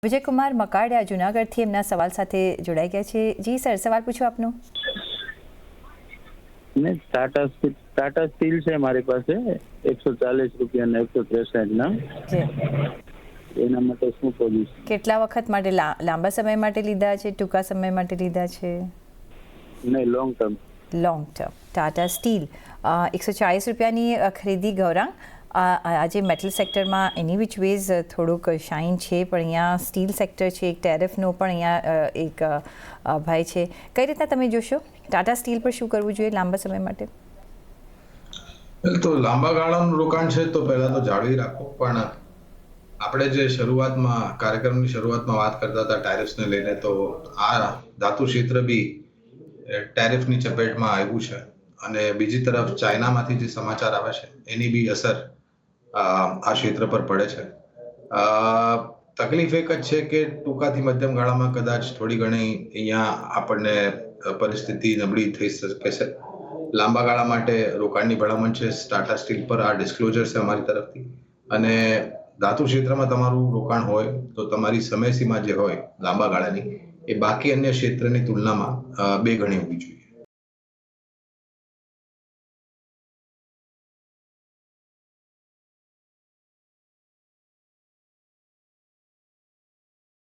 વિજયકુમાર મકાડિયા જૂનાગઢથી એમના સવાલ સાથે જોડાઈ ગયા છે. જી સર, સવાલ પૂછો આપનો. ને ટાટા સ્ટીલ છે મારી પાસે 140 રૂપિયાના 163 એના માટે શું પોલિસી? કેટલા વખત માટે? લાંબા સમય માટે લીધા છે, ટૂંકા સમય માટે લીધા છે? નહીં, long term. Long term. Tata steel 140 રૂપિયાની ખરીદી ગૌરાંગ. આજે મેટલ સેક્ટરમાં એની વિચ વેઝ થોડુંક શાઇન છે, પણ અહીંયા સ્ટીલ સેક્ટર છે, એક ટેરિફનો પણ અહીંયા એક ભય છે. કઈ રીતના તમે જોશો ટાટા સ્ટીલ પર શું કરવું જોઈએ લાંબા સમય માટે? તો લાંબા ગાળાનું રોકાણ છે તો પહેલા તો જાળવી રાખો, પણ આપણે જે કાર્યક્રમની શરૂઆતમાં વાત કરતા હતા ટેરિફ્સને લઈને, તો આ ધાતુ ક્ષેત્ર બી ટેરિફની ચપેટમાં આવ્યું છે. અને બીજી તરફ ચાઇનામાંથી જે સમાચાર આવે છે એની બી અસર આ ક્ષેત્ર પર પડે છે. તકલીફ એક જ છે કે ટૂંકાથી મધ્યમ ગાળામાં કદાચ થોડી ઘણી અહીંયા આપણને પરિસ્થિતિ નબળી થઈ શકે છે. લાંબા ગાળા માટે રોકાણની ભલામણ છે ટાટા સ્ટીલ પર. આ ડિસ્ક્લોઝર છે અમારી તરફથી. અને ધાતુ ક્ષેત્રમાં તમારું રોકાણ હોય તો તમારી સમયસીમા જે હોય લાંબા ગાળાની, એ બાકી અન્ય ક્ષેત્રની તુલનામાં 2 ગણી હોવી જોઈએ.